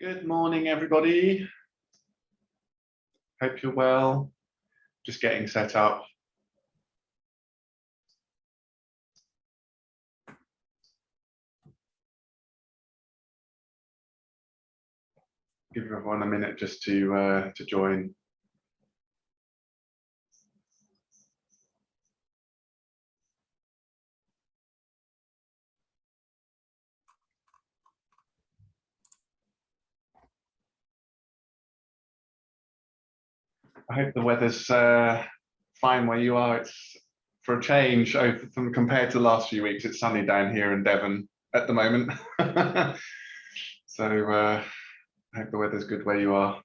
Good morning, everybody. Hope you're well. Just getting set up. Give everyone a minute just to join. I hope the weather's fine where you are. It's for a change from compared to the last few weeks. It's sunny down here in Devon at the moment. So I hope the weather's good where you are.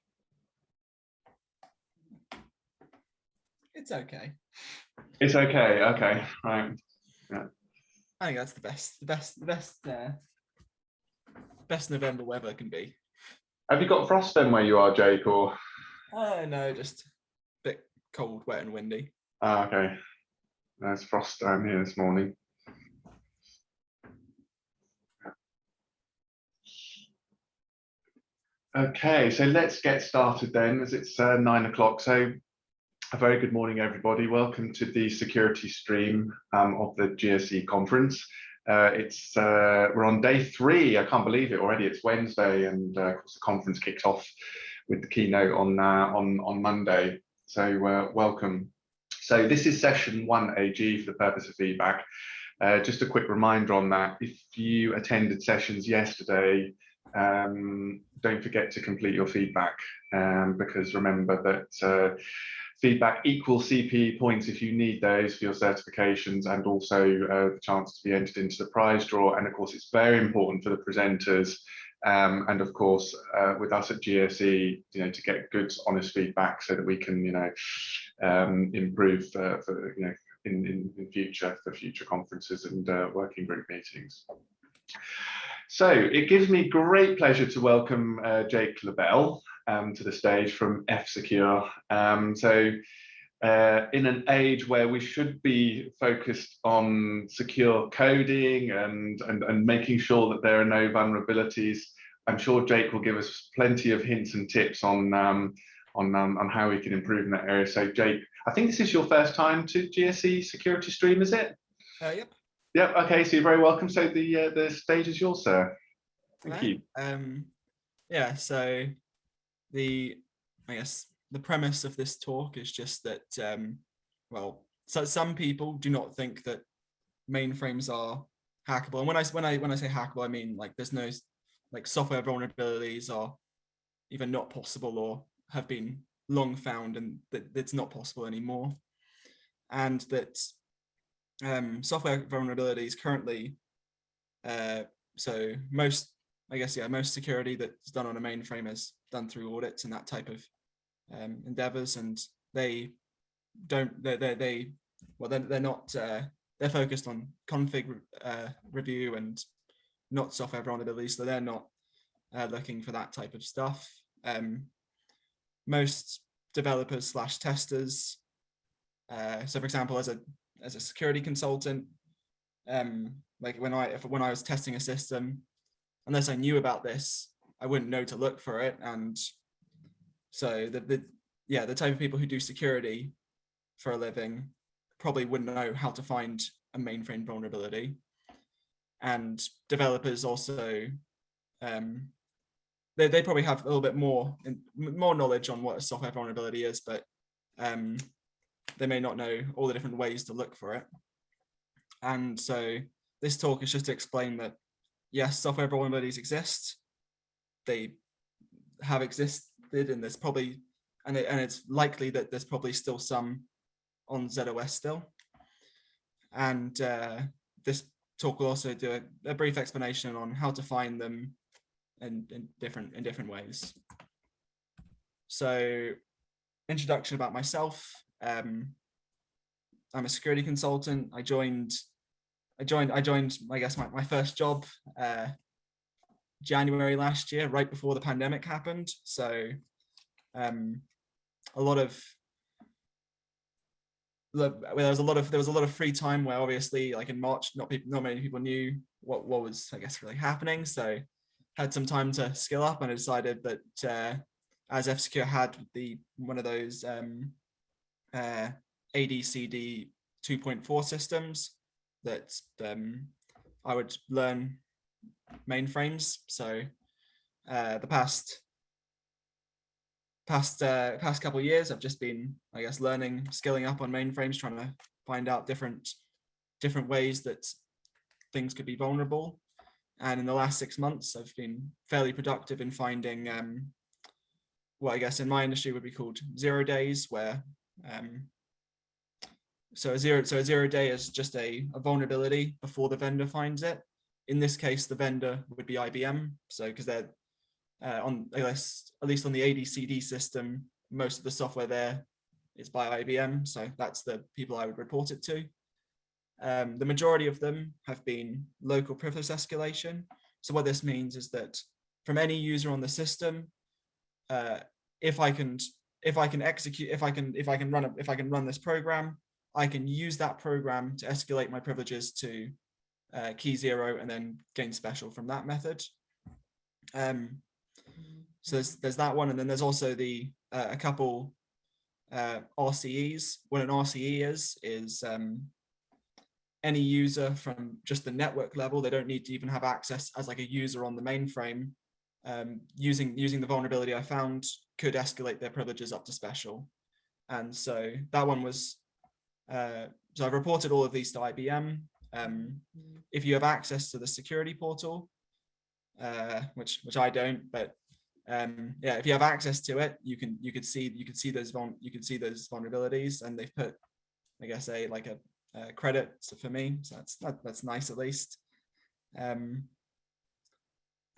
It's okay. It's okay. Okay, right. Yeah. I think that's the best November weather can be. Have you got frost then where you are, Jake? Or No, just a bit cold, wet, and windy. okay. There's frost down here this morning. Okay, so let's get started then, as it's 9 o'clock. So a very good morning, everybody. Welcome to the security stream of the GSE conference. We're on day 3. I can't believe it already. It's Wednesday, and of course the conference kicks off with the keynote on Monday. So welcome. So this is session 1AG for the purpose of feedback. Just a quick reminder on that. If you attended sessions yesterday, don't forget to complete your feedback, because remember that feedback equals CPE points if you need those for your certifications, and also the chance to be entered into the prize draw. And of course, it's very important for the presenters, and of course with us at GSE, to get good, honest feedback so that we can, improve for in future conferences and working group meetings. So it gives me great pleasure to welcome Jake Labelle to the stage from F-Secure. In an age where we should be focused on secure coding and making sure that there are no vulnerabilities, I'm sure Jake will give us plenty of hints and tips on how we can improve in that area. So Jake, I think this is your first time to GSE Security Stream, is it? Yep. Yep. Okay. So you're very welcome. So the stage is yours, sir. Thank you. Yeah. So I guess the premise of this talk is just that so some people do not think that mainframes are hackable, and when I say hackable, I mean like there's no software vulnerabilities are either not possible or have been long found, and that it's not possible anymore, and that software vulnerabilities currently, so most security that's done on a mainframe is done through audits and that type of endeavors, and they're focused on config review and not software vulnerabilities, so they're not looking for that type of stuff. Most developers / testers, so for example, as a security consultant, like when I was testing a system, unless I knew about this, I wouldn't know to look for it. And so the type of people who do security for a living probably wouldn't know how to find a mainframe vulnerability. And developers also, they probably have a little bit more knowledge on what a software vulnerability is, but they may not know all the different ways to look for it. And so this talk is just to explain that, yes, software vulnerabilities exist. They have existed, and there's probably, and it's likely that there's probably still some on ZOS still. And this talk will also do a brief explanation on how to find them in different ways. So, introduction about myself. I'm a security consultant. I joined I guess my first job January last year, right before the pandemic happened. So there was a lot of free time where obviously, like in March, not many people knew what was, I guess, really happening. So had some time to skill up, and I decided that as F-Secure had one of those ADCD 2.4 systems, that I would learn mainframes. So the past couple of years, I've just been, I guess, skilling up on mainframes, trying to find out different ways that things could be vulnerable. And in the last 6 months, I've been fairly productive in finding what I guess in my industry would be called 0 days, where so a zero day is just a vulnerability before the vendor finds it. In this case, the vendor would be IBM. So because they're on, I guess, at least on the ADCD system, most of the software there is by IBM. So that's the people I would report it to. The majority of them have been local privilege escalation. So what this means is that from any user on the system, if I can run this program, I can use that program to escalate my privileges to key 0 and then gain special from that method. So there's that one, and then there's also a couple RCEs. What an RCE is any user from just the network level. They don't need to even have access as like a user on the mainframe. Using the vulnerability I found could escalate their privileges up to special. And so that one was, so I've reported all of these to IBM. If you have access to the security portal, which I don't, but yeah, if you have access to it, you could see those vulnerabilities, and they've put, I guess, a credit for me, so that's nice at least.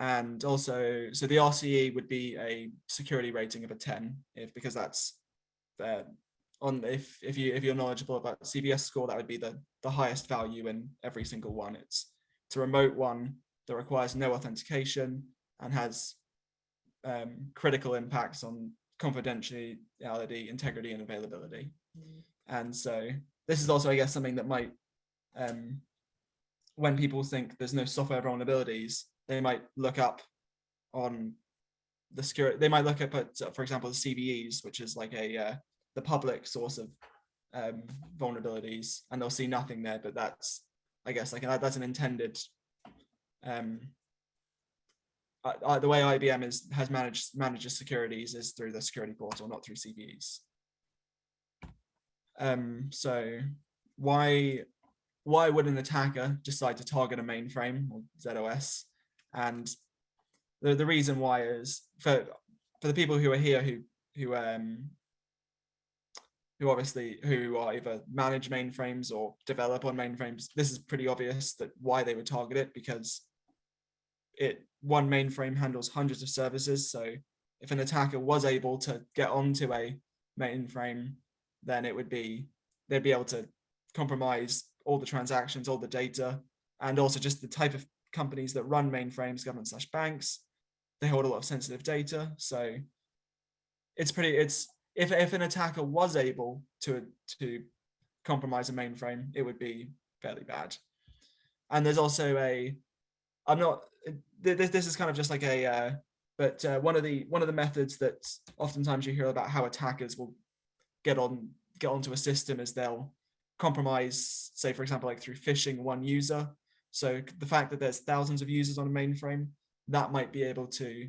And also, so the RCE would be a security rating of a 10, because that's if you're knowledgeable about CVS score, that would be the highest value in every single one. It's a remote one that requires no authentication and has critical impacts on confidentiality, integrity, and availability. And so this is also, I guess, something that might, when people think there's no software vulnerabilities, they might look up on the security. They might look up at, for example, the CVEs, which is like the public source of vulnerabilities, and they'll see nothing there. But that's, I guess, that's an intended. The way IBM manages securities is through the security portal, not through CVEs. So why would an attacker decide to target a mainframe or ZOS? And the reason why is for the people who are here who either manage mainframes or develop on mainframes. This is pretty obvious that why they would target it, because one mainframe handles hundreds of services. So if an attacker was able to get onto a mainframe, then they'd be able to compromise all the transactions, all the data, and also just the type of companies that run mainframes, government/banks. They hold a lot of sensitive data. So if an attacker was able to compromise a mainframe, it would be fairly bad. And there's also this is kind of just like but one of the methods that oftentimes you hear about how attackers will get onto a system is they'll compromise, say, for example, like through phishing one user. So the fact that there's thousands of users on a mainframe, that might be able to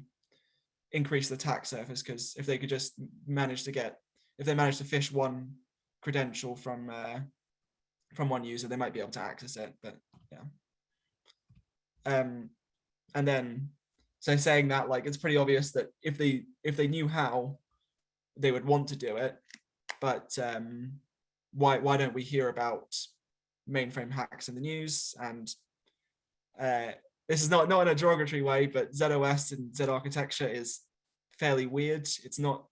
increase the attack surface, because if they could just manage to phish one credential from one user, they might be able to access it. But yeah. And then, so saying that, like, it's pretty obvious that if they knew how, they would want to do it. But why don't we hear about mainframe hacks in the news? And this is not in a derogatory way, but ZOS and Z architecture is fairly weird. It's not,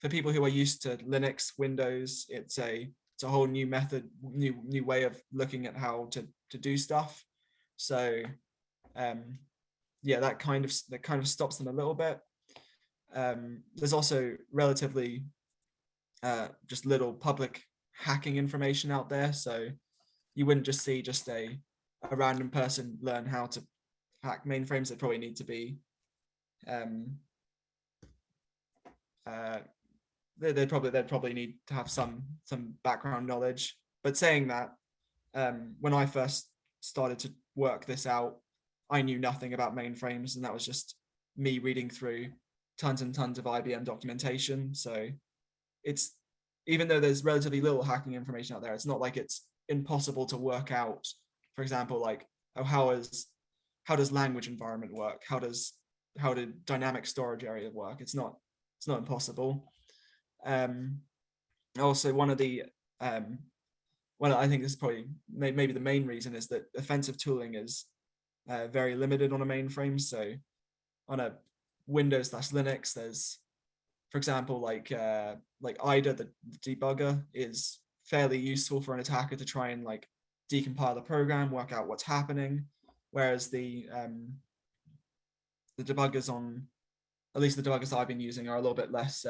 for people who are used to Linux, Windows, it's a whole new method, new way of looking at how to do stuff. So yeah, that kind of stops them a little bit. There's also relatively just little public hacking information out there, so you wouldn't just see a random person learn how to hack mainframes. They probably need to be they'd probably need to have some background knowledge. But saying that, when I first started to work this out, I knew nothing about mainframes, and that was just me reading through tons and tons of IBM documentation. So it's, even though there's relatively little hacking information out there, it's not like it's impossible to work out. For example, like, oh, how does language environment work? How did dynamic storage area work? It's not impossible. Also, one of the well, I think this is probably maybe the main reason is that offensive tooling is very limited on a mainframe. So on a Windows/Linux, there's, for example, like IDA, the debugger, is fairly useful for an attacker to try and like decompile the program, work out what's happening, whereas the debuggers on, at least the debuggers I've been using, are a little bit less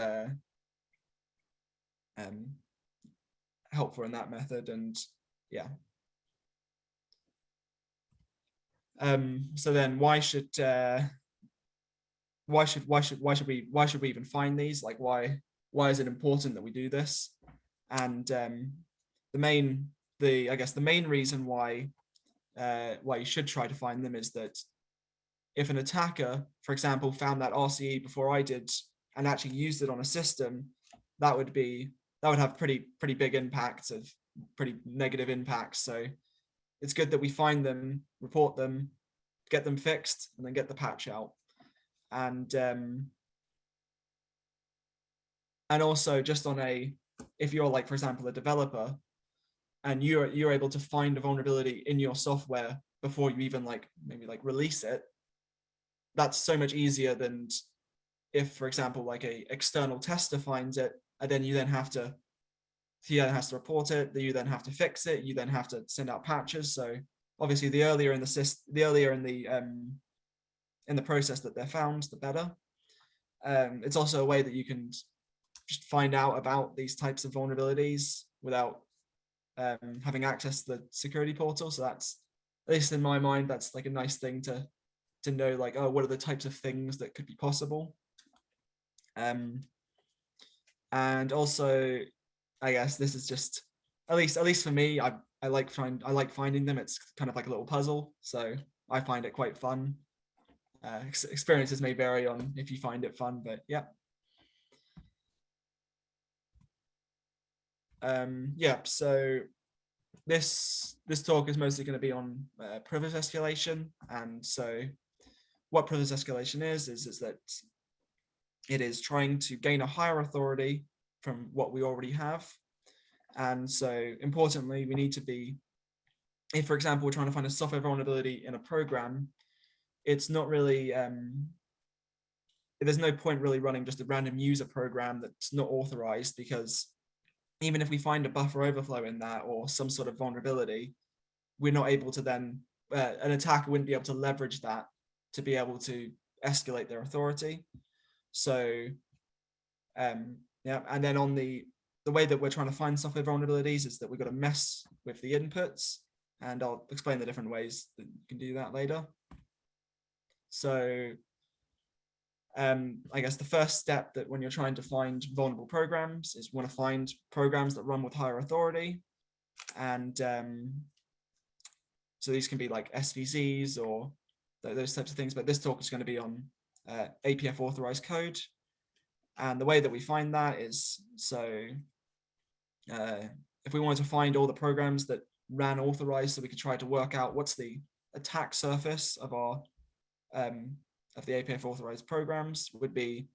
helpful in that method. And yeah. So then why should we even find these? Like, why is it important that we do this? And the main reason why you should try to find them is that if an attacker, for example, found that RCE before I did and actually used it on a system, that would have pretty big impacts, of pretty negative impacts. So it's good that we find them, report them, get them fixed, and then get the patch out. And also, just on if you're like, for example, a developer, and you're able to find a vulnerability in your software before you even maybe release it, that's so much easier than if, for example, like a external tester finds it, and then he then has to report it, you then have to fix it, you then have to send out patches. So obviously, the earlier in the process that they're found, the better. It's also a way that you can just find out about these types of vulnerabilities without having access to the security portal. So that's, at least in my mind, that's like a nice thing to know, like, oh, what are the types of things that could be possible. And also, I guess this is just, at least for me, I like finding them. It's kind of like a little puzzle, so I find it quite fun. Experiences may vary on if you find it fun, but yeah. So this talk is mostly going to be on privilege escalation. And so what privilege escalation is that it is trying to gain a higher authority from what we already have. And so importantly, we need to be, if, for example, we're trying to find a software vulnerability in a program, it's not really, there's no point really running just a random user program that's not authorized, because even if we find a buffer overflow in that or some sort of vulnerability, we're not able to then, an attacker wouldn't be able to leverage that to be able to escalate their authority. So, and then on the way that we're trying to find software vulnerabilities is that we've got to mess with the inputs, and I'll explain the different ways that you can do that later. So I guess the first step, that when you're trying to find vulnerable programs, is you want to find programs that run with higher authority. And so these can be like SVCs or those types of things, but this talk is going to be on APF authorized code. And the way that we find that is, so if we wanted to find all the programs that ran authorized, so we could try to work out what's the attack surface of our of the APF authorized programs, would be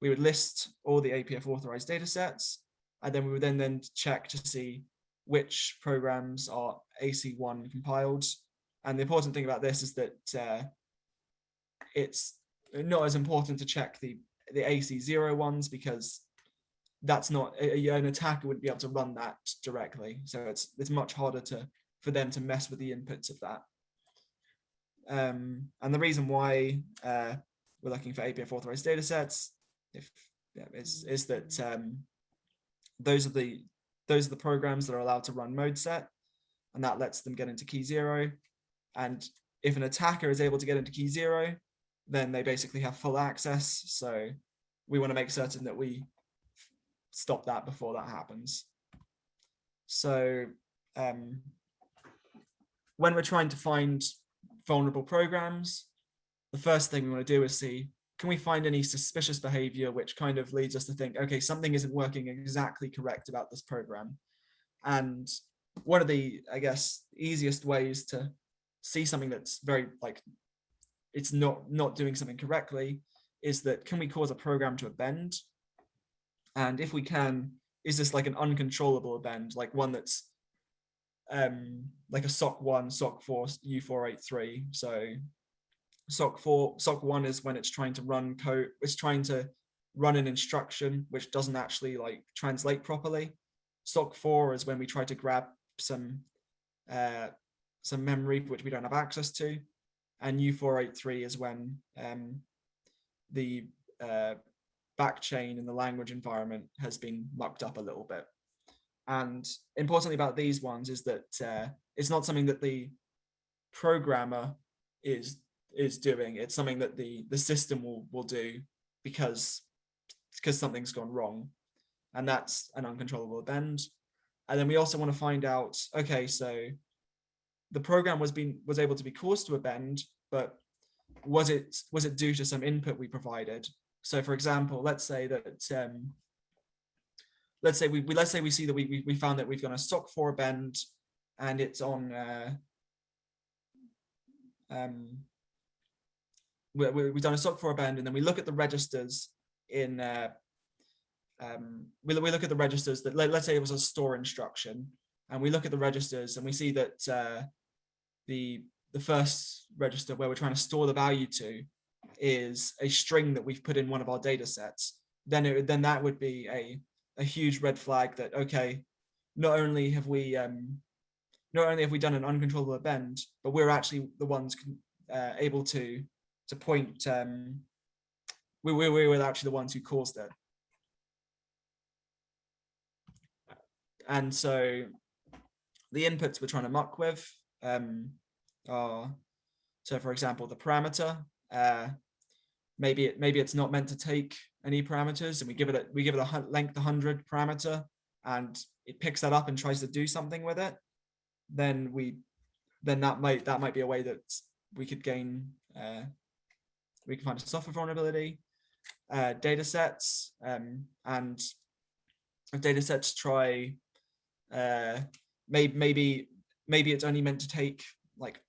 we would list all the APF authorized data sets, and then we would then check to see which programs are AC1 compiled. And the important thing about this is that it's not as important to check the AC0 ones, because that's not, an attacker wouldn't be able to run that directly. So it's much harder for them to mess with the inputs of that. And the reason why we're looking for APF authorized data sets is that those are the programs that are allowed to run mode set, and that lets them get into key 0. And if an attacker is able to get into key 0, then they basically have full access. So we want to make certain that we stop that before that happens. So when we're trying to find vulnerable programs, the first thing we want to do is see, can we find any suspicious behavior which kind of leads us to think, okay, something isn't working exactly correct about this program. And one of the, I guess, easiest ways to see something that's very like, it's not doing something correctly is that, can we cause a program to bend? And if we can, is this like an uncontrollable bend, like one that's like a SOC1, SOC4, U483. So SOC1 is when it's trying to run code, it's trying to run an instruction which doesn't actually like translate properly. SOC4 is when we try to grab some memory which we don't have access to, and U483 is when the backchain in the language environment has been mucked up a little bit. And importantly about these ones is that it's not something that the programmer is doing. It's something that the system will do because something's gone wrong, and that's an uncontrollable bend. And then we also want to find out, okay, so the program was able to be caused to a bend, but was it due to some input we provided? So for example, let's say we see that we found that we've got a SOC4 bend, and it's on we've done a SOC4 bend, and then we look at the registers in we look at the registers that, let's say it was a store instruction, and we look at the registers and we see that the first register where we're trying to store the value to is a string that we've put in one of our data sets. Then that would be a huge red flag that, okay, not only have we done an uncontrollable bend, but we're actually the ones able to point. We were actually the ones who caused it. And so the inputs we're trying to muck with are, so for example, the parameter. Maybe it's not meant to take any parameters, and we give it a length 100 parameter, and it picks that up and tries to do something with it. Then that might be a way that we could gain. We can find a software vulnerability. Data sets, and if data sets try, maybe it's only meant to take like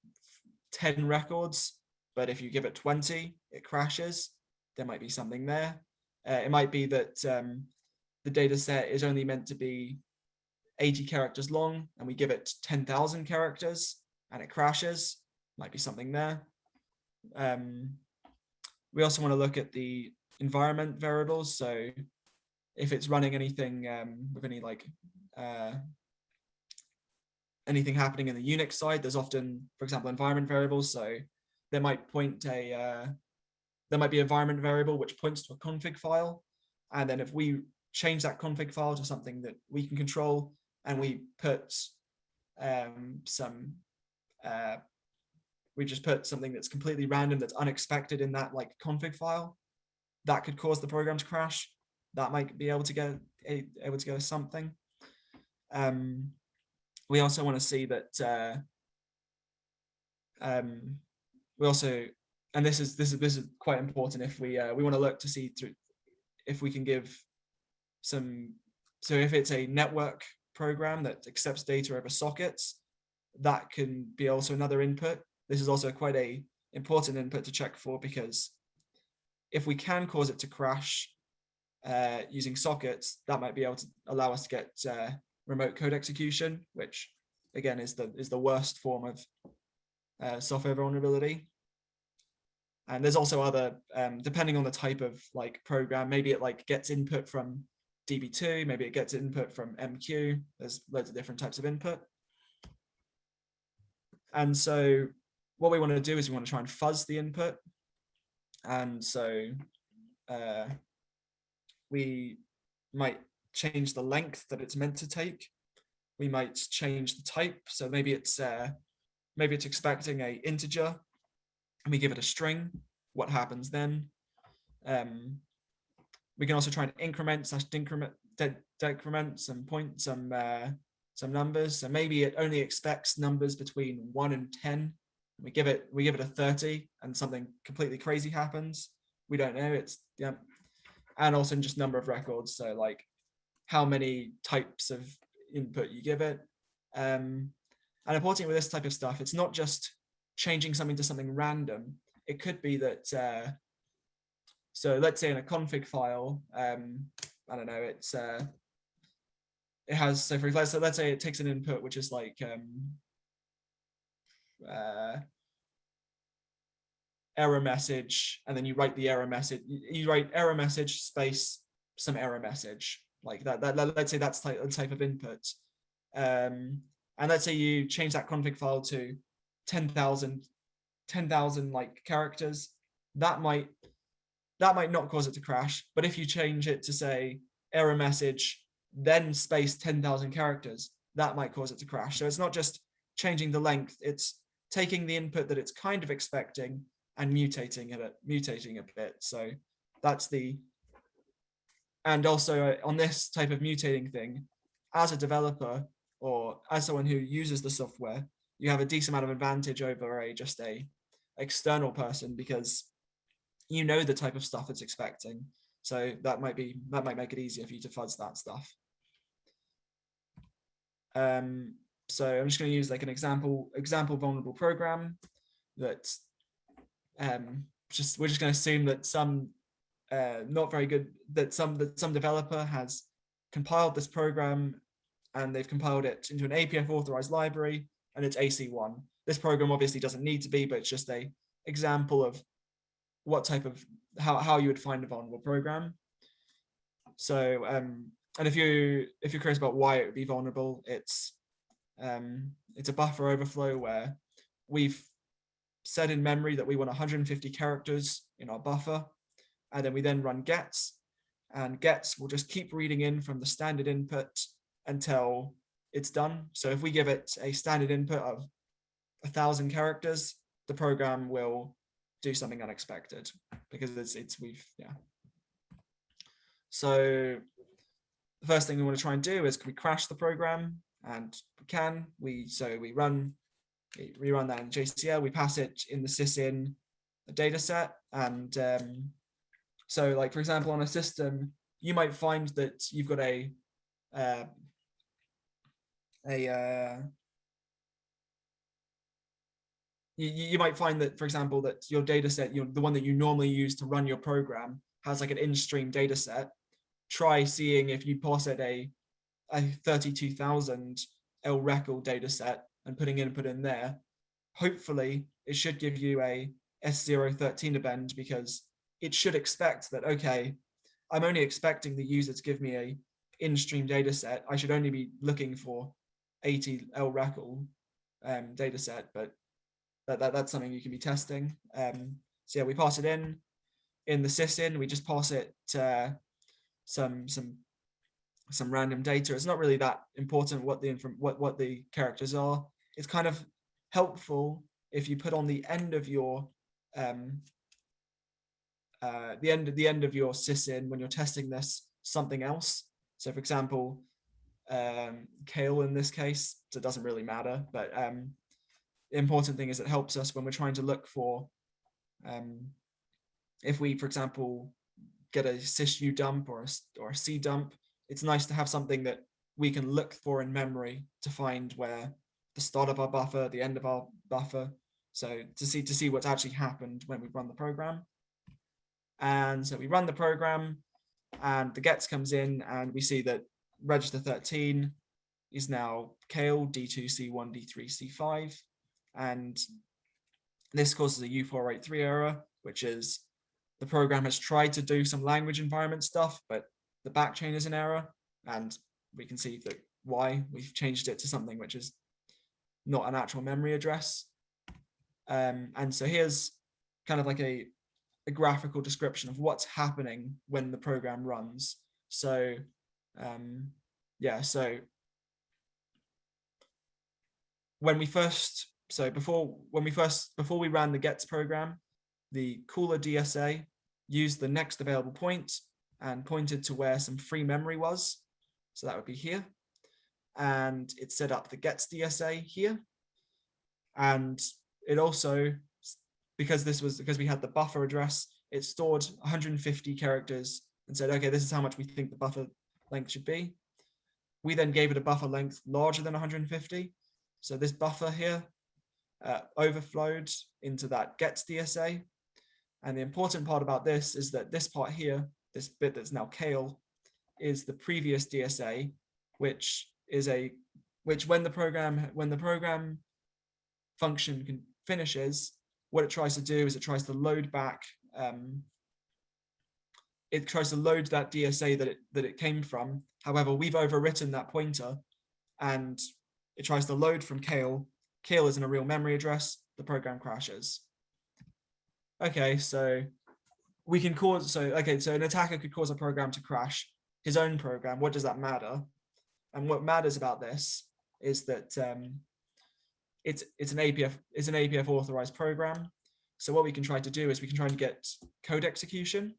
10 records, but if you give it 20, it crashes. There might be something there. It might be that the data set is only meant to be 80 characters long, and we give it 10,000 characters and it crashes. Might be something there. We also want to look at the environment variables. So if it's running anything with any like anything happening in the Unix side, there's often, for example, environment variables. So there might be environment variable which points to a config file, and then if we change that config file to something that we can control, and we put we just put something that's completely random, that's unexpected in that like config file, that could cause the program to crash. That might be able to get something. We also want to see that we also, and this is quite important, if we want to look to see through if we can give some, so if it's a network program that accepts data over sockets, that can be also another input. This is also quite a important input to check for, because if we can cause it to crash using sockets, that might be able to allow us to get remote code execution, which again is the worst form of software vulnerability. And there's also other, depending on the type of like program, maybe it like gets input from DB2, maybe it gets input from MQ. There's loads of different types of input. And so what we want to do is we want to try and fuzz the input. And so we might change the length that it's meant to take. We might change the type. So maybe it's expecting an integer, and we give it a string. what happens then. We can also try and increment / decrement some points, some numbers. So maybe it only expects numbers between 1 and 10. We give it a 30 and something completely crazy happens. We don't know. It's and also just number of records. So like how many types of input you give it. And importantly with this type of stuff, it's not just changing something to something random. It could be that, so let's say in a config file, I don't know, it has, so for example, let's say it takes an input, which is like error message, and then you write the error message, you write error message space some error message, like that let's say that's the type of input. And let's say you change that config file to 10,000 like characters. That might not cause it to crash, but if you change it to say error message then space 10,000 characters, that might cause it to crash. So it's not just changing the length, it's taking the input that it's kind of expecting and mutating a bit. So that's the, and also on this type of mutating thing, as a developer or as someone who uses the software, you have a decent amount of advantage over just a external person, because you know the type of stuff it's expecting. So that might make it easier for you to fuzz that stuff. So I'm just going to use like an example vulnerable program that we're just going to assume that some not very good, that some developer has compiled this program and they've compiled it into an APF authorized library and it's AC1. This program obviously doesn't need to be, but it's just a example of what type of, how you would find a vulnerable program. So and if you're curious about why it would be vulnerable, it's a buffer overflow where we've said in memory that we want 150 characters in our buffer, and then we run gets, and gets will just keep reading in from the standard input until it's done. So if we give it a standard input of 1,000 characters, the program will do something unexpected because So the first thing we want to try and do is we crash the program, and we run that in JCL. We pass it in the sysin data set, and so like for example on a system you might find that you've got you might find that, for example, that your data set, the one that you normally use to run your program, has like an in-stream data set. Try seeing if you pass it a 32,000 LRECL data set and putting input in there. Hopefully it should give you a S013 append, because it should expect that, okay, I'm only expecting the user to give me a in-stream data set. I should only be looking for 80 LRECL data set, but that's something you can be testing. So yeah, we pass it in the sysin. We just pass it some random data. It's not really that important what the characters are. It's kind of helpful if you put on the end of your the end of your sysin when you're testing this something else. So for example, Kale in this case, so it doesn't really matter, but the important thing is it helps us when we're trying to look for, if we, for example, get a sysu dump or a C dump, it's nice to have something that we can look for in memory to find where the start of our buffer, the end of our buffer, so to see what's actually happened when we run the program. And so we run the program and the gets comes in, and we see that register 13 is now Kale, D2, C1, D3, C5. And this causes a U483 error, which is the program has tried to do some language environment stuff, but the backchain is an error. And we can see that why we've changed it to something which is not an actual memory address. And so here's kind of like a graphical description of what's happening when the program runs. So yeah, so before we ran the gets program, the cooler DSA used the next available point and pointed to where some free memory was. So that would be here. And it set up the gets DSA here. And it also, because we had the buffer address, it stored 150 characters and said, okay, this is how much we think the buffer length should be. We then gave it a buffer length larger than 150. So this buffer here overflowed into that gets DSA. And the important part about this is that this part here, this bit that's now kale, is the previous DSA, which when the program function finishes, what it tries to do is it tries to load back. It tries to load that DSA that it came from. However, we've overwritten that pointer, and it tries to load from kale. Kale isn't a real memory address. The program crashes. Okay, so we can cause so an attacker could cause a program to crash his own program. What does that matter? And what matters about this is that it's an APF authorized program. So what we can try to do is we can try to get code execution.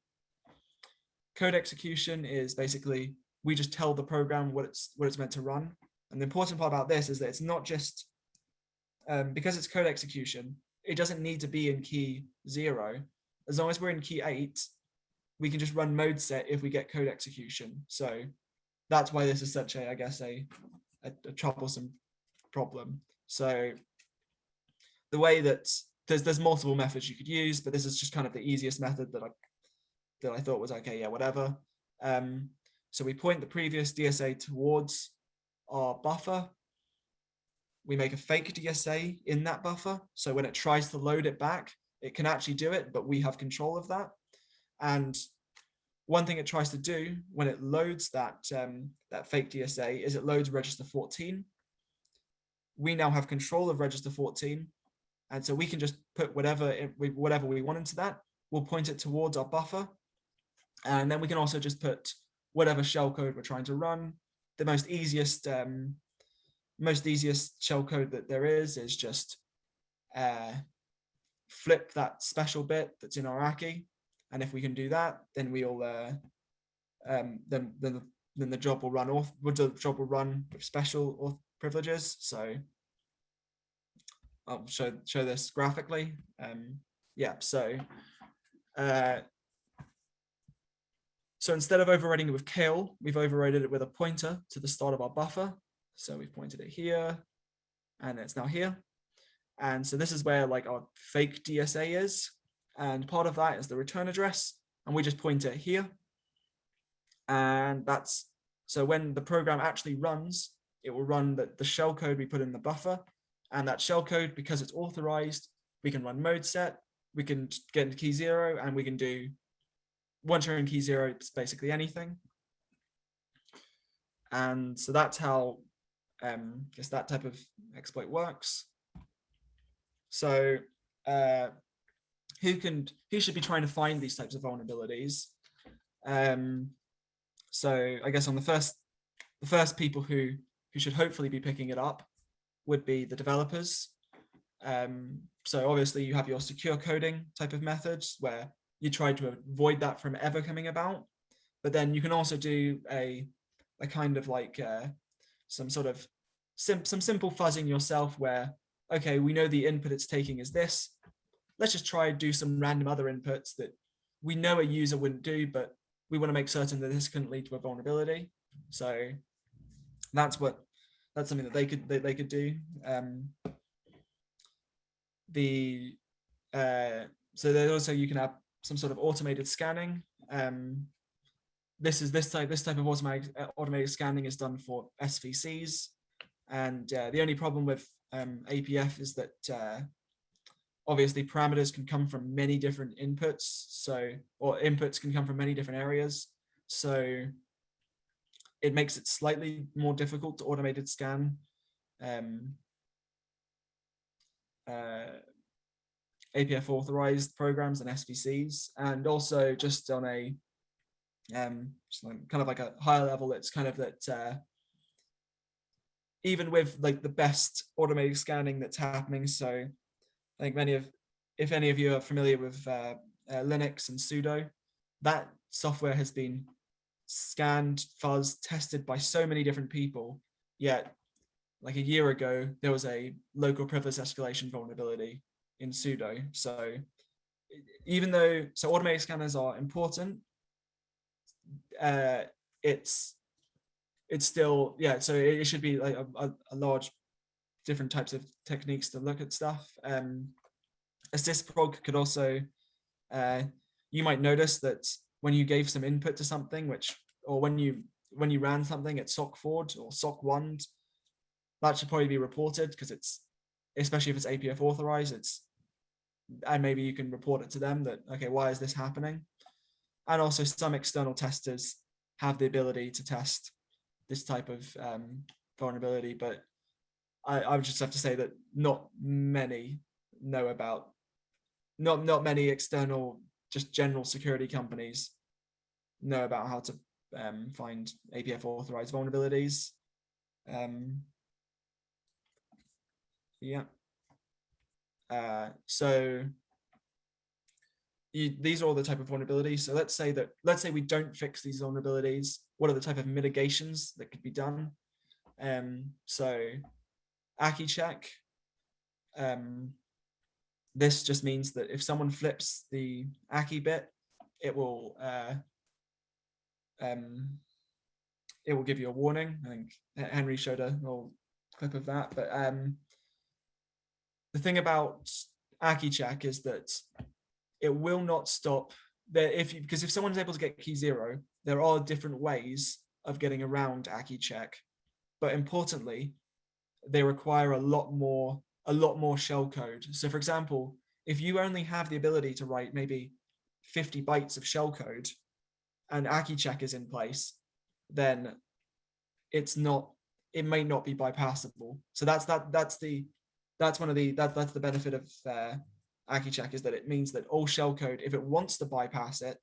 Code execution is basically we just tell the program what it's meant to run. And the important part about this is that it's not just because it's code execution, it doesn't need to be in key 0. As long as we're in key 8, we can just run mode set if we get code execution. So that's why this is such a, I guess, a troublesome problem. So the way that there's multiple methods you could use, but this is just kind of the easiest method that I thought was okay, yeah, whatever. So we point the previous DSA towards our buffer. We make a fake DSA in that buffer. So when it tries to load it back, it can actually do it, but we have control of that. And one thing it tries to do when it loads that fake DSA is it loads register 14. We now have control of register 14. And so we can just put whatever we want into that. We'll point it towards our buffer. And then we can also just put whatever shellcode we're trying to run. The most easiest shellcode that there is just flip that special bit that's in our ACI. And if we can do that, then we'll then the job will run off. The job will run with special privileges. So I'll show this graphically. Yeah. So instead of overriding it with kill, we've overridden it with a pointer to the start of our buffer. So we've pointed it here, and it's now here. And so this is where like our fake DSA is. And part of that is the return address. And we just point it here. And that's, so when the program actually runs, it will run the shellcode we put in the buffer. And that shellcode, because it's authorized, we can run mode set, we can get into key 0, and we can do, once you're in key 0, it's basically anything. And so that's how I guess that type of exploit works. So who should be trying to find these types of vulnerabilities? So I guess on the first people who should hopefully be picking it up would be the developers. So obviously you have your secure coding type of methods where you try to avoid that from ever coming about. But then you can also do a kind of like some sort of some simple fuzzing yourself where, okay, we know the input it's taking is this. Let's just try and do some random other inputs that we know a user wouldn't do, but we want to make certain that this couldn't lead to a vulnerability. So that's something that they could do. So there's also, you can have some sort of automated scanning. This type of automated scanning is done for SVCs, and the only problem with APF is that obviously parameters can come from many different inputs, or inputs can come from many different areas. So it makes it slightly more difficult to automated scan APF authorized programs and SVCs, and also just on a just kind of like a higher level, it's kind of that even with like the best automated scanning that's happening, so I think many of if any of you are familiar with Linux and sudo, that software has been scanned, fuzzed, tested by so many different people, yet like a year ago, there was a local privilege escalation vulnerability in sudo. So even though, so automated scanners are important, it's still, yeah, so it should be like a large different types of techniques to look at stuff. Assistprog could also, you might notice that when you gave some input to something, or when you ran something at sock forward or sock one, that should probably be reported, because it's, especially if it's APF authorized, and maybe you can report it to them that, okay, why is this happening? And also some external testers have the ability to test this type of vulnerability, but I would just have to say that not many know about, not many external, just general security companies know about how to find APF authorized vulnerabilities. Yeah. So these are all the type of vulnerabilities. So let's say we don't fix these vulnerabilities. What are the type of mitigations that could be done? So Aki check. This just means that if someone flips the Aki bit, it will give you a warning. I think Henry showed a little clip of that. But the thing about Aki check is that it will not stop there because if someone's able to get key 0, there are different ways of getting around Aki check. But importantly, they require a lot more shell code. So for example, if you only have the ability to write maybe 50 bytes of shell code and Aki check is in place, then it may not be bypassable. So that's the benefit of Aki check, is that it means that all shell code, if it wants to bypass it,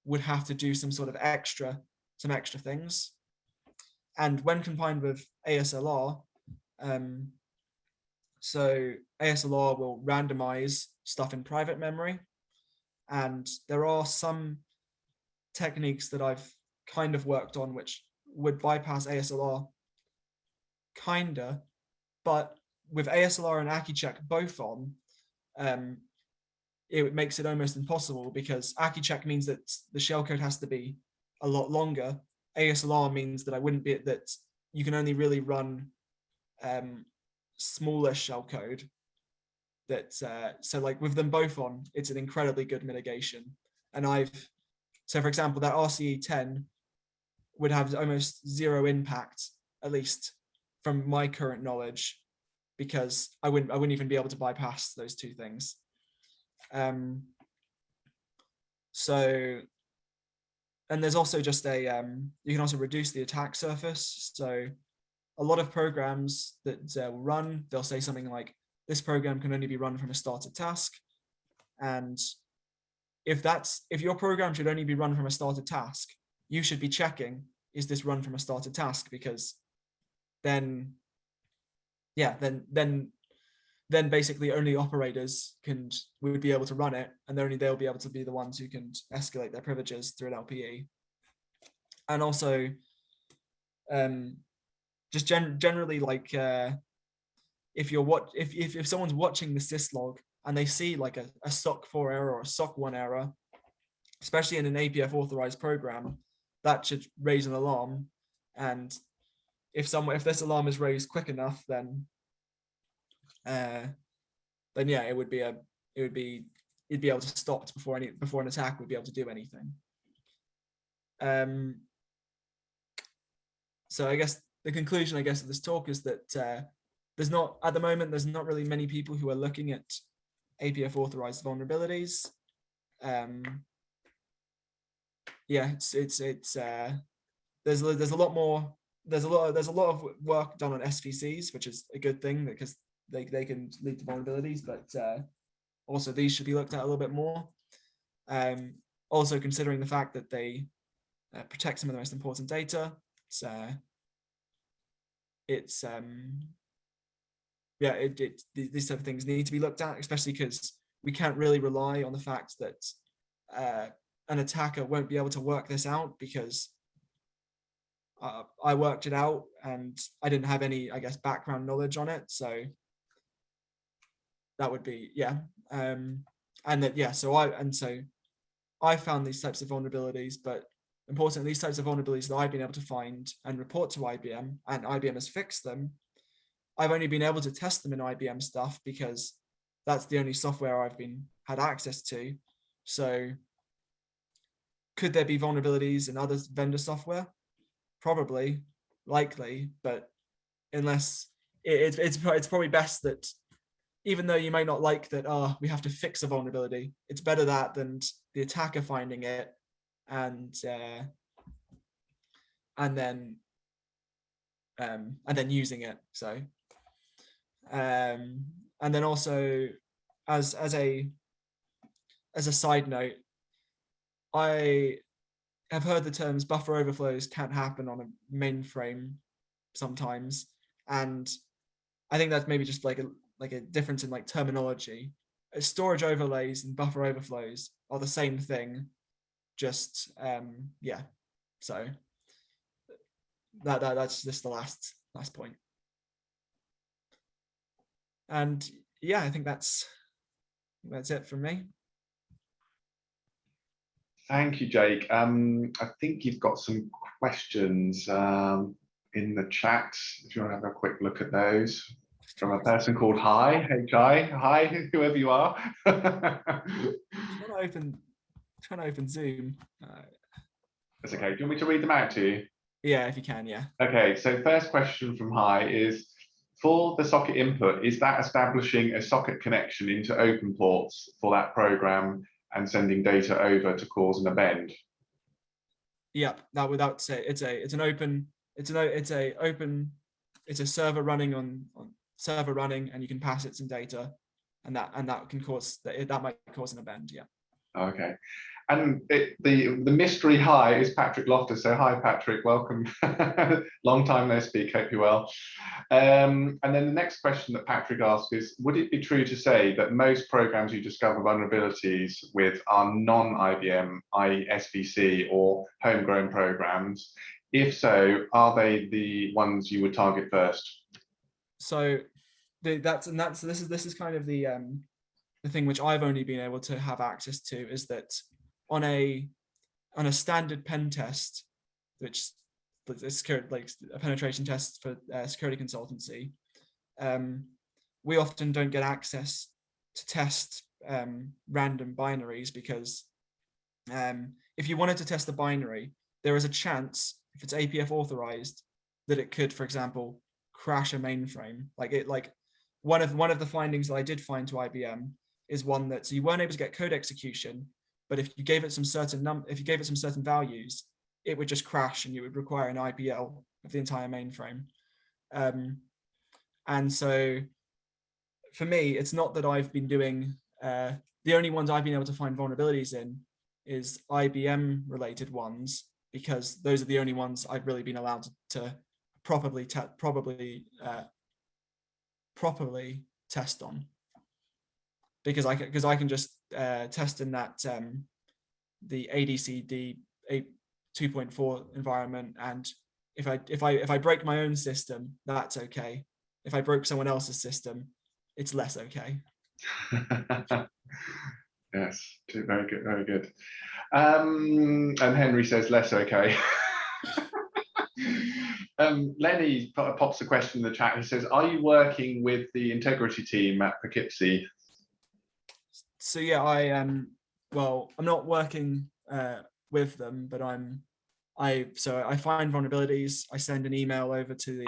would have to do some extra things. And when combined with ASLR, so ASLR will randomize stuff in private memory, and there are some techniques that I've kind of worked on which would bypass ASLR, kinda, but with ASLR and Aki check both on, it makes it almost impossible, because Aki check means that the shellcode has to be a lot longer. ASLR means that you can only really run smaller shellcode. So like with them both on, it's an incredibly good mitigation. And so for example, that RCE 10 would have almost zero impact, at least from my current knowledge, because I wouldn't even be able to bypass those two things. So, and there's also just you can also reduce the attack surface. So a lot of programs that will run, they'll say something like, this program can only be run from a started task. And if your program should only be run from a started task, you should be checking, is this run from a started task? Because then basically only operators would be able to run it, and only they'll be able to be the ones who can escalate their privileges through an LPE. And also, just generally, like if someone's watching the syslog and they see like a SOC 4 error or a SOC 1 error, especially in an APF authorized program, that should raise an alarm. And if this alarm is raised quick enough, then yeah, you'd be able to stop before an attack would be able to do anything. So I guess the conclusion, of this talk is that at the moment there's not really many people who are looking at APF authorized vulnerabilities. Yeah, there's a lot of work done on SVCs, which is a good thing because they can lead to vulnerabilities, but also these should be looked at a little bit more. Also considering the fact that they protect some of the most important data. These type of things need to be looked at, especially because we can't really rely on the fact that an attacker won't be able to work this out, because I worked it out and I didn't have any, I guess, background knowledge on it. So that would be, yeah. And that, yeah, so I found these types of vulnerabilities, but importantly, these types of vulnerabilities that I've been able to find and report to IBM, and IBM has fixed them, I've only been able to test them in IBM stuff because that's the only software I've had access to. So could there be vulnerabilities in other vendor software? Probably, likely, but unless it's probably best that, even though you may not like that, we have to fix a vulnerability, it's better that than the attacker finding it and then using it. So and then also, as a side note, I have heard the terms buffer overflows can't happen on a mainframe sometimes, and I think that's maybe just like a difference in like terminology. Storage overlays and buffer overflows are the same thing, just yeah. So that's just the last point. And yeah, I think that's it from me. Thank you, Jake. I think you've got some questions in the chat, if you want to have a quick look at those, from a person called Hi. Hey, hi, whoever you are. Trying to open Zoom. That's okay. Do you want me to read them out to you? Yeah, if you can, yeah. Okay, so first question from Hi is, for the socket input, is that establishing a socket connection into open ports for that program and sending data over to cause an event? Yep, that without say it's a server running on server running, and you can pass it some data, and that can cause that might cause an event. Yeah. Okay. And the mystery hi is Patrick Loftus. So hi, Patrick, welcome. Long time no speak, hope you're well. And then the next question that Patrick asked is, would it be true to say that most programs you discover vulnerabilities with are non-IBM, i.e. SVC or homegrown programs? If so, are they the ones you would target first? So this is kind of the thing which I've only been able to have access to, is that on a standard pen test, which is like a penetration test for security consultancy, we often don't get access to test random binaries, because if you wanted to test the binary, there is a chance, if it's APF authorized, that it could, for example, crash a mainframe. Like one of the findings that I did find to IBM is one that, so you weren't able to get code execution, but if you gave it some certain values, it would just crash and you would require an IPL of the entire mainframe. And so for me, it's not that I've been doing, the only ones I've been able to find vulnerabilities in is IBM related ones, because those are the only ones I've really been allowed to properly test on, because I can just test in that the ADCD 2.4 environment, and if I break my own system, that's okay. If I broke someone else's system, it's less okay. Yes, very good, very good. And Henry says less okay. Lenny pops a question in the chat. He says, are you working with the integrity team at Poughkeepsie? So yeah, I am. Well, I'm not working with them, but I find vulnerabilities. I send an email over to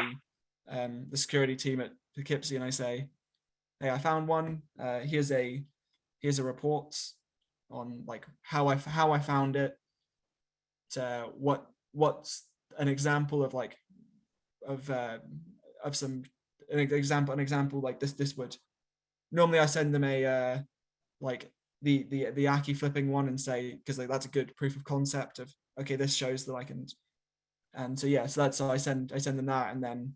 the security team at Poughkeepsie, and I say, hey, I found one. Here's a report on like how I found it. What's an example of like an example like this would normally. I send them a like the Aki flipping one and say, because like that's a good proof of concept of, okay, this shows that I can. And so yeah, so I send them that, and then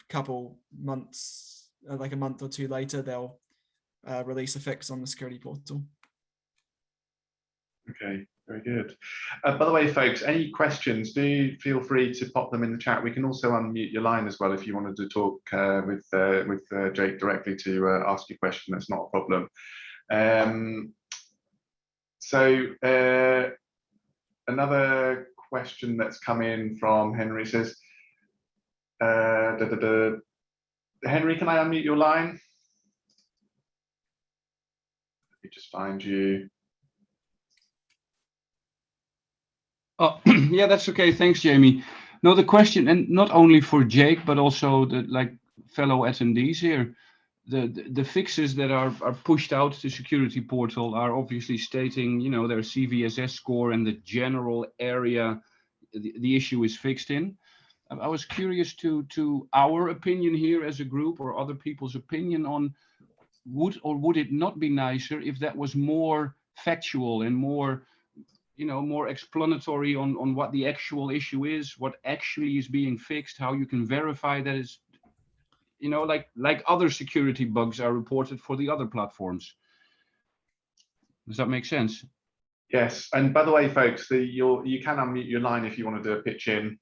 couple months, like a month or two later, they'll release a fix on the security portal. Okay, very good. By the way, folks, any questions, do feel free to pop them in the chat. We can also unmute your line as well if you wanted to talk with Jake directly to ask your question. That's not a problem. Another question that's come in from Henry says, Henry, can I unmute your line? Let me just find you. Oh, yeah, that's okay. Thanks, Jamie. No, the question, and not only for Jake, but also the fellow attendees here, the fixes that are pushed out to security portal are obviously stating, you know, their CVSS score and the general area the issue is fixed in. I was curious to our opinion here as a group, or other people's opinion on would it not be nicer if that was more factual and more, you know, more explanatory on what the actual issue is, what actually is being fixed, how you can verify that is, you know, like other security bugs are reported for the other platforms. Does that make sense? Yes, and by the way, folks, you can unmute your line if you want to do a pitch in.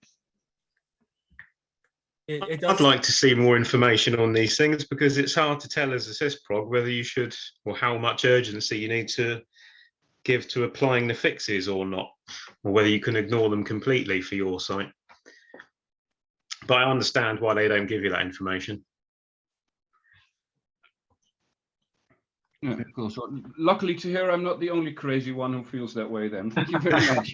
I'd like to see more information on these things, because it's hard to tell as a sysprog whether you should, or how much urgency you need to give to applying the fixes or not, or whether you can ignore them completely for your site. But I understand why they don't give you that information. Yeah, cool. So luckily to hear, I'm not the only crazy one who feels that way then. Thank you very much.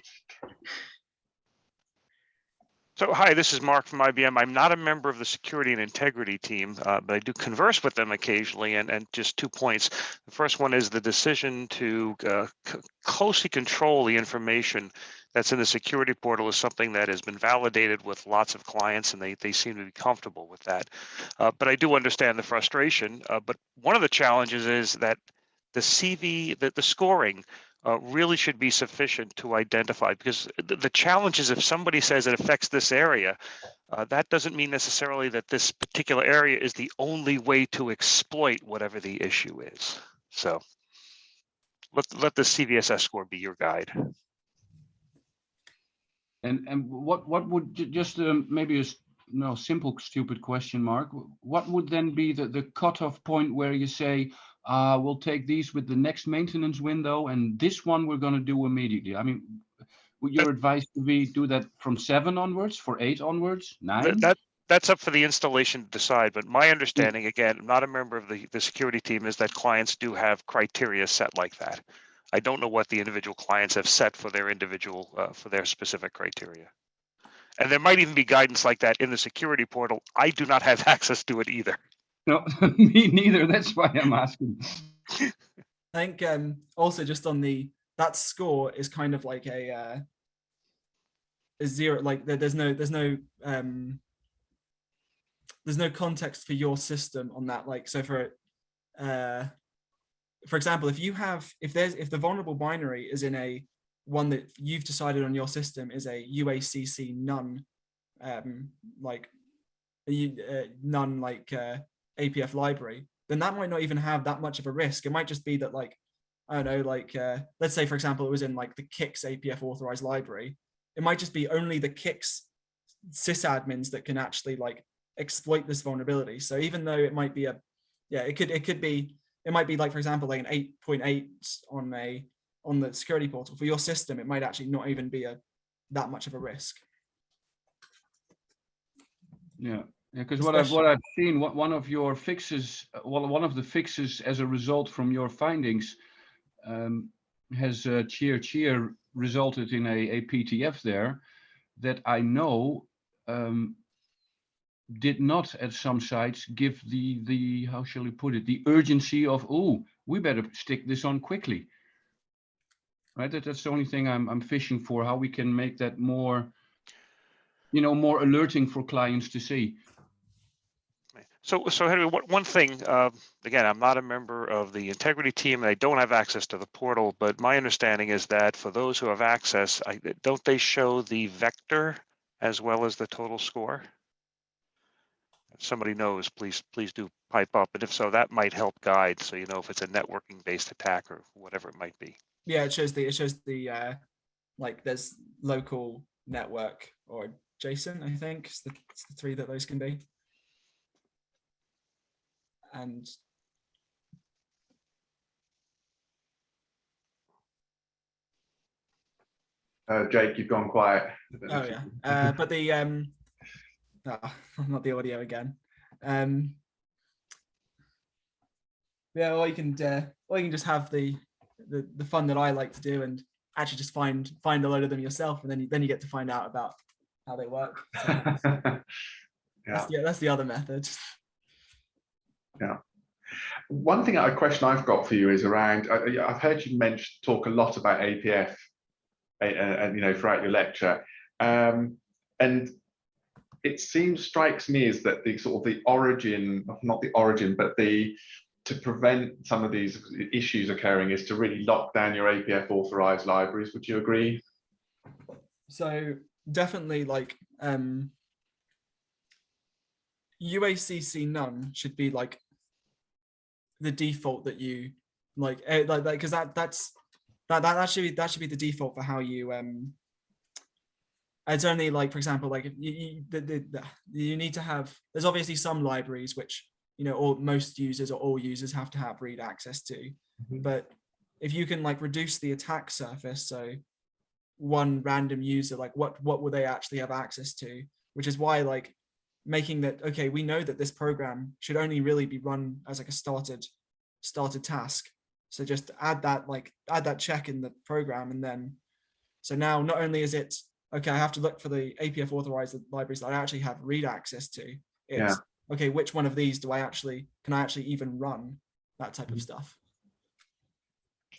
So, hi, this is Mark from IBM. I'm not a member of the security and integrity team, but I do converse with them occasionally. And just 2 points. The first one is the decision to closely control the information that's in the security portal is something that has been validated with lots of clients, and they seem to be comfortable with that. But I do understand the frustration. But one of the challenges is that the CV, the scoring, really should be sufficient to identify, because the challenge is if somebody says it affects this area, that doesn't mean necessarily that this particular area is the only way to exploit whatever the issue is. So let the CVSS score be your guide. And what would just maybe a simple stupid question, Mark, what would then be the cutoff point where you say, we'll take these with the next maintenance window, and this one we're going to do immediately? I mean, would your advice to be do that from 7 onwards, for 8 onwards, 9? That's up for the installation to decide. But my understanding, again, I'm not a member of the security team, is that clients do have criteria set like that. I don't know what the individual clients have set for their individual, for their specific criteria. And there might even be guidance like that in the security portal. I do not have access to it either. No, me neither. That's why I'm asking. I think also just on that score is kind of like a zero. Like there's no context for your system on that. Like, so for example, if the vulnerable binary is in one that you've decided on your system is a UACC none, APF library, then that might not even have that much of a risk. It might just be that, like, I don't know, like let's say for example it was in like the Kix APF authorized library. It might just be only the Kix sysadmins that can actually like exploit this vulnerability. So even though it might be it might be like, for example, like an 8.8 on the security portal for your system, it might actually not even be that much of a risk. Yeah, because what I've seen, one of your fixes, one of the fixes as a result from your findings, has cheer resulted in a PTF there that I know did not at some sites give the how shall we put it, the urgency of, oh, we better stick this on quickly. Right, that's the only thing I'm fishing for, how we can make that more, you know, more alerting for clients to see. So Henry, one thing, again, I'm not a member of the integrity team and I don't have access to the portal, but my understanding is that for those who have access, don't they show the vector as well as the total score? somebody knows, please do pipe up. And if so, that might help guide, so you know if it's a networking based attack or whatever it might be. Yeah, it shows the like there's local, network, or adjacent, I think. It's the three that those can be. And Jake, you've gone quiet. oh yeah, but the not the audio again. Yeah, or you can just have the fun that I like to do and actually just find a load of them yourself, and then you get to find out about how they work. So Yeah. that's the other method. Yeah. One thing, a question I've got for you is around, I've heard you talk a lot about APF and throughout your lecture, and it strikes me as that the sort of the origin, not the origin, but to prevent some of these issues occurring is to really lock down your APF authorized libraries. Would you agree? So definitely, like UACC none should be like the default that you like because that should be the default for how you it's only like, for example, like if you need to have, there's obviously some libraries which most users or all users have to have read access to. Mm-hmm. But if you can like reduce the attack surface, so one random user, like what will they actually have access to, which is why like making that, okay, we know that this program should only really be run as like a started task. So just add that check in the program, and then so now not only is it okay, I have to look for the APF authorized libraries that I actually have read access to. It's okay, which one of these can I actually even run, that type of stuff.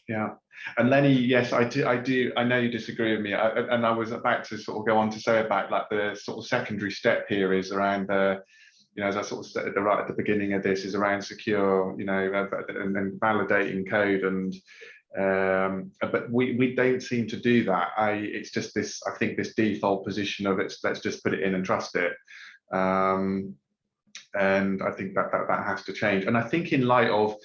Yeah, and Lenny, yes, I do. I know you disagree with me, and I was about to sort of go on to say about like the sort of secondary step here is around the, as I sort of said right at the beginning of this, is around secure, and validating code, and but we don't seem to do that. It's just this, I think, this default position of let's just put it in and trust it, and I think that has to change. And I think in light of,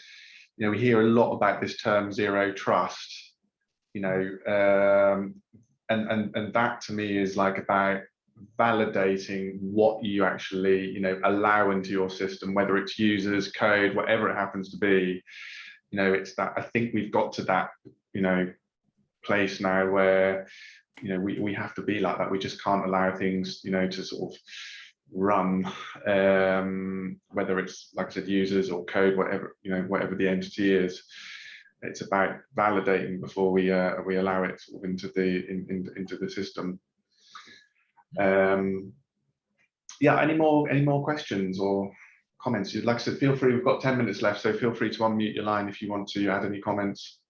we hear a lot about this term zero trust, and that to me is like about validating what you actually, allow into your system, whether it's users, code, whatever it happens to be. It's that I think we've got to that, place now where, we have to be like that. We just can't allow things, to sort of run, whether it's, like I said, users or code, whatever, whatever the entity is. It's about validating before we allow it sort of into the system. Yeah, any more questions or comments? Like I said, feel free, we've got 10 minutes left, so feel free to unmute your line if you want to add any comments.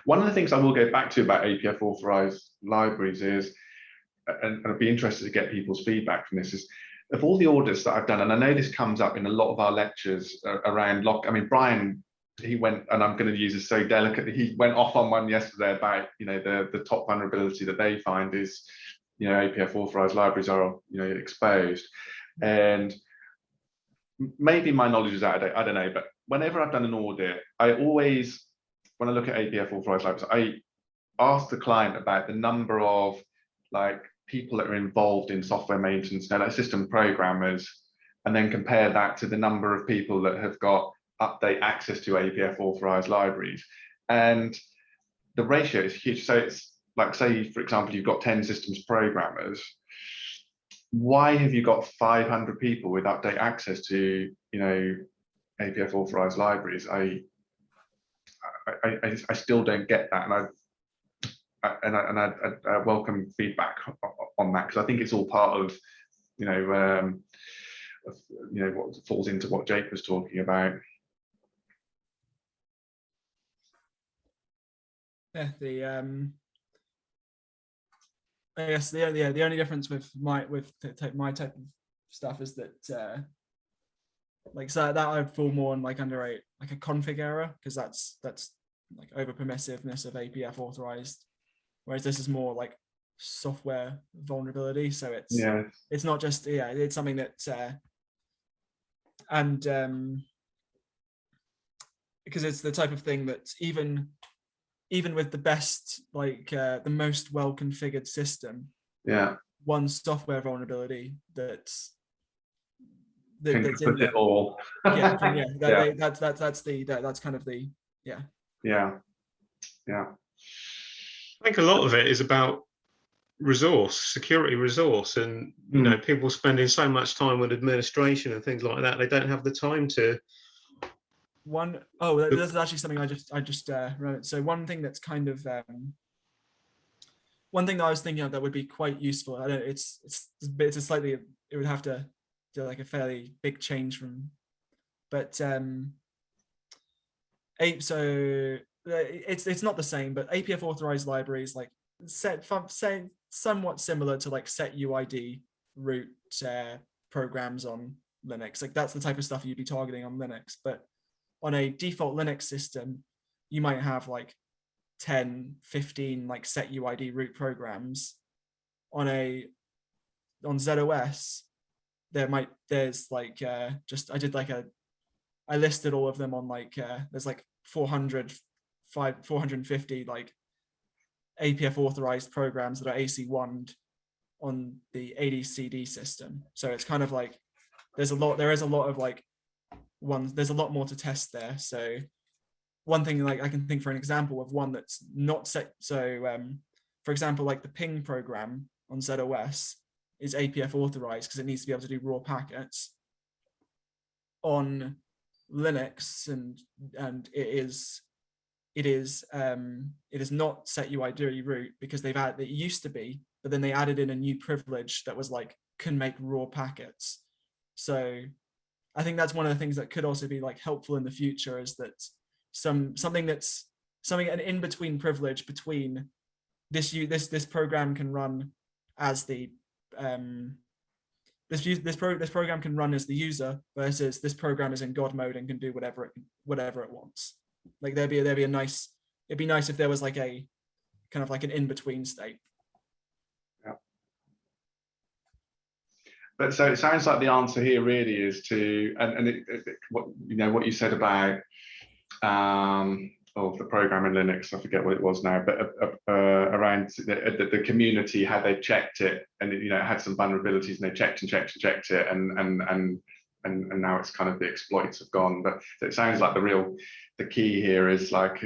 One of the things I will go back to about APF authorized libraries is, and I'd be interested to get people's feedback from this, is of all the audits that I've done, and I know this comes up in a lot of our lectures around lock. I mean, Brian, he went, and I'm going to use this so delicately, he went off on one yesterday about, the top vulnerability that they find is, APF authorized libraries are, exposed. And maybe my knowledge is out of date, I don't know, but whenever I've done an audit, I always, when I look at APF authorized libraries, I ask the client about the number of like people that are involved in software maintenance, like system programmers, and then compare that to the number of people that have got update access to APF authorized libraries. And the ratio is huge. So it's like, say, for example, you've got 10 systems programmers. Why have you got 500 people with update access to, APF authorized libraries? I still don't get that, and I welcome feedback on that, because I think it's all part of, what falls into what Jake was talking about. Yeah, I guess the only difference with my type of stuff is that like, so that I'd fall more on like under a config error, because that's like over permissiveness of APF authorized, whereas this is more like software vulnerability. So Yeah. it's not just, yeah, it's something that because it's the type of thing that even with the best, like the most well configured system, Yeah. one software vulnerability that's Can that's put in there. it all. Yeah, yeah, Yeah. that's kind of the, yeah. Yeah. Yeah. I think a lot of it is about security resource, and you know, people spending so much time with administration and things like that, they don't have the time to. This is actually something I just wrote. So one thing that's kind of one thing that I was thinking of that would be quite useful. I don't. It's a slightly. It would have to do like a fairly big change from, but so it's not the same. But APF authorized libraries like say somewhat similar to like set UID root programs on Linux. Like that's the type of stuff you'd be targeting on Linux, but on a default Linux system, you might have like 10, 15 like set UID root programs. On ZOS, there's like I listed all of them on like there's like 450 like APF authorized programs that are AC1'd on the ADCD system. So it's kind of like there is a lot of like there's a lot more to test there. So one thing, like I can think for an example of one that's not set. So for example, like the ping program on ZOS is APF authorized because it needs to be able to do raw packets. On Linux, and it is not set UID root because it used to be, but then they added in a new privilege that was like can make raw packets. So I think that's one of the things that could also be like helpful in the future, is that something an in-between privilege between this program can run as the this program can run as the user versus this program is in God mode and can do whatever it wants. Like it'd be nice if there was like a kind of like an in-between state. Yeah. But so it sounds like the answer here really is to, what you said about the program in Linux, I forget what it was now, but around the community, how they checked it, and it had some vulnerabilities, and they checked it, and now it's kind of the exploits have gone. But so it sounds like the key here is like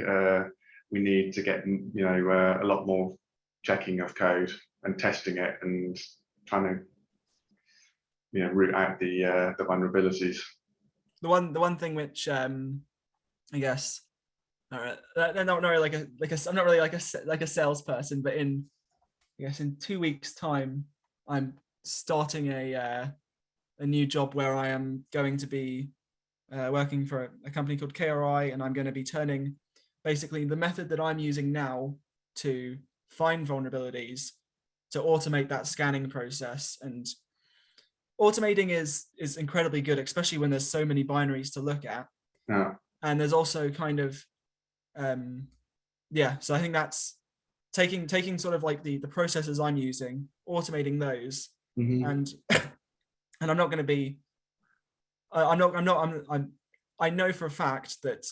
we need to get a lot more checking of code and testing it and trying to root out the vulnerabilities. The one thing which I guess I'm not really like a salesperson, but in 2 weeks' time, I'm starting a new job where I am going to be working for a company called KRI, and I'm going to be turning basically the method that I'm using now to find vulnerabilities to automate that scanning process. And automating is incredibly good, especially when there's so many binaries to look at. Yeah. And there's also kind of so I think that's taking sort of like the processes I'm using, automating those, and I'm not going to be I know for a fact that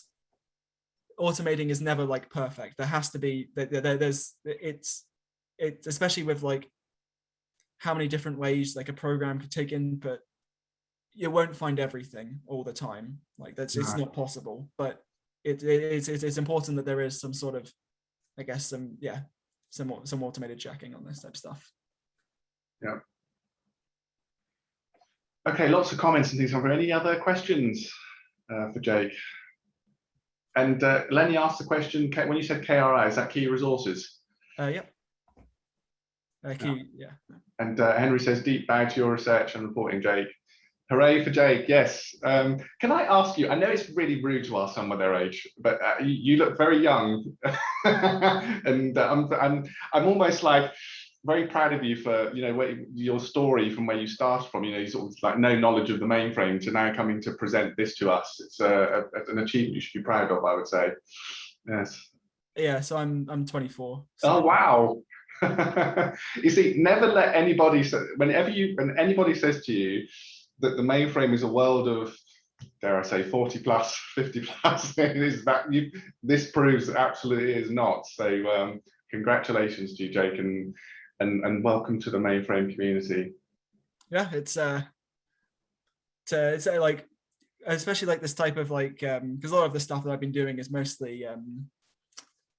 automating is never like perfect. There has to be it's especially with like how many different ways like a program could take input, you won't find everything all the time. Like it's not possible, but it's important that there is some sort of, I guess, some automated checking on this type of stuff. Yeah. Okay, lots of comments and things. Any other questions for Jake? And Lenny asked the question, when you said KRI, is that key resources? Yep. Yeah. And Henry says, deep bow to your research and reporting, Jake. Hooray for Jake, yes. Can I ask you, I know it's really rude to ask someone their age, but you look very young. And I'm almost like very proud of you for, your story from where you started from, you sort of like no knowledge of the mainframe to now coming to present this to us. It's an achievement you should be proud of, I would say. Yes. Yeah, so I'm 24. So. Oh, wow. You see, never let anybody say, when anybody says to you that the mainframe is a world of, dare I say, 40 plus, 50 plus, this proves that absolutely is not. So congratulations to you, Jake, and welcome to the mainframe community. Yeah, it's like, especially like this type of like, because a lot of the stuff that I've been doing is mostly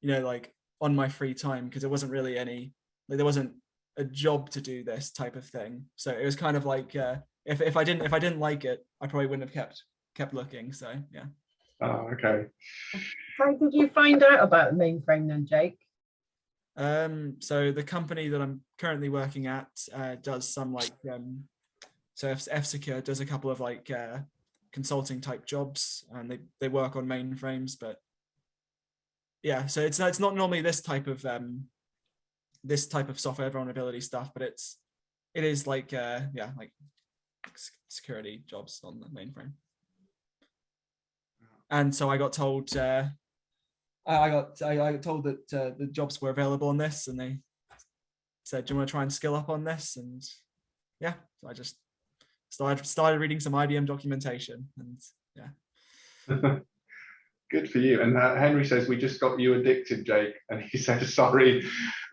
like on my free time, because it wasn't really there wasn't a job to do this type of thing. So it was kind of like, if I didn't like it, I probably wouldn't have kept looking. So yeah. Oh, okay. How did you find out about the mainframe then, Jake? So the company that I'm currently working at does some like, so F-Secure does a couple of like consulting type jobs, and they work on mainframes. But yeah, so it's not normally this type of software vulnerability stuff, but it is like like security jobs on the mainframe. And so I got told I got told that the jobs were available on this, and they said, "Do you want to try and skill up on this?" And yeah, so I just started reading some IBM documentation, and yeah. Good for you. And Henry says, we just got you addicted, Jake. And he said, sorry,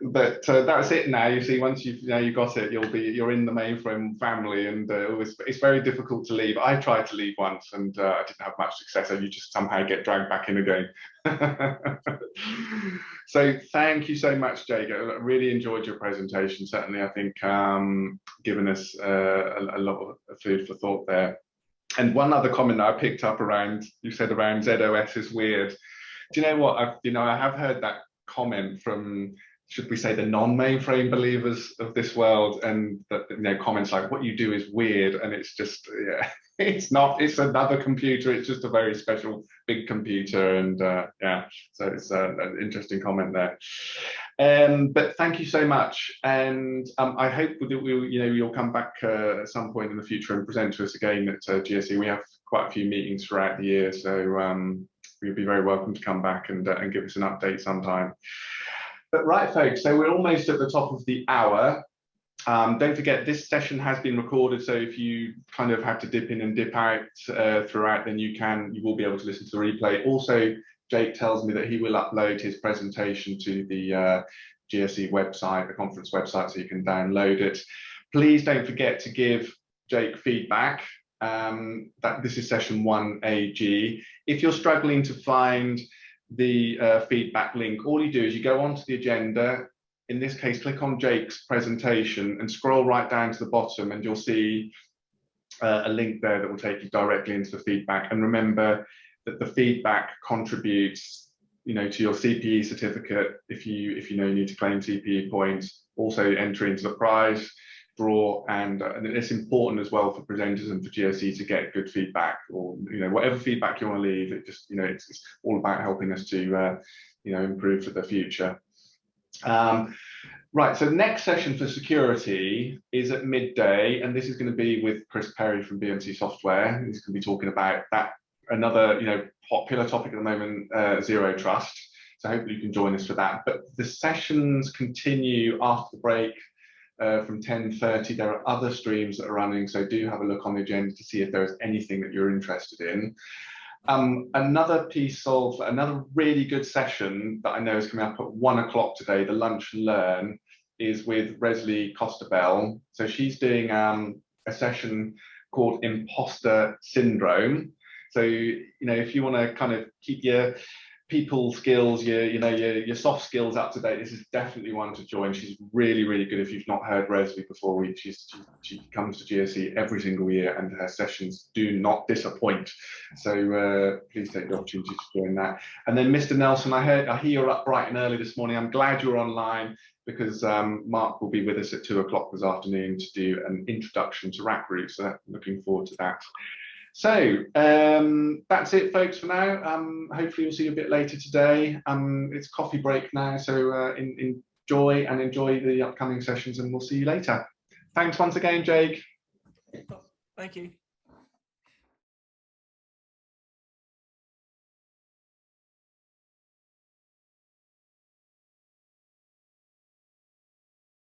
but that's it now. You see, once you got it, you're in the mainframe family, and it's very difficult to leave. I tried to leave once, and I didn't have much success. And you just somehow get dragged back in again. So thank you so much, Jake. I really enjoyed your presentation. Certainly, I think given us a lot of food for thought there. And one other comment that I picked up you said around ZOS is weird. Do you know what? I have heard that comment from, should we say, the non-mainframe believers of this world, and that comments like, "What you do is weird," and it's just, yeah, it's not. It's another computer. It's just a very special big computer, and yeah. So it's an interesting comment there. But thank you so much, and I hope that you'll come back at some point in the future and present to us again at GSE. We have quite a few meetings throughout the year, so you'll be very welcome to come back and give us an update sometime. But right, folks, so we're almost at the top of the hour. Don't forget, this session has been recorded, so if you kind of have to dip in and dip out throughout, then you will be able to listen to the replay. Also, Jake tells me that he will upload his presentation to the GSE website, the conference website, so you can download it. Please don't forget to give Jake feedback. That this is session 1AG. If you're struggling to find the feedback link, all you do is you go onto the agenda. In this case, click on Jake's presentation and scroll right down to the bottom, and you'll see a link there that will take you directly into the feedback. And remember that the feedback contributes, to your CPE certificate if you need to claim CPE points. Also enter into the prize draw, and it's important as well for presenters and for GSE to get good feedback, or whatever feedback you want to leave. It just it's all about helping us to improve for the future. Right, so the next session for security is at midday, and this is going to be with Chris Perry from BMC Software. He's going to be talking about that, another popular topic at the moment, zero trust. So hopefully you can join us for that. But the sessions continue after the break from 10:30. There are other streams that are running, so do have a look on the agenda to see if there is anything that you're interested in. Another really good session that I know is coming up at 1 o'clock today, the Lunch and Learn, is with Resli Costabel. So she's doing a session called Imposter Syndrome. So if you want to kind of keep your people skills, your soft skills up to date, this is definitely one to join. She's really, really good. If you've not heard Resli before, she comes to GSE every single year, and her sessions do not disappoint. So please take the opportunity to join that. And then Mr. Nelson, I hear you're up bright and early this morning. I'm glad you're online, because Mark will be with us at 2 o'clock this afternoon to do an introduction to rack groups. So looking forward to that. So that's it, folks, for now. Hopefully we'll see you a bit later today. It's coffee break now, so enjoy the upcoming sessions, and we'll see you later. Thanks once again, Jake. Thank you.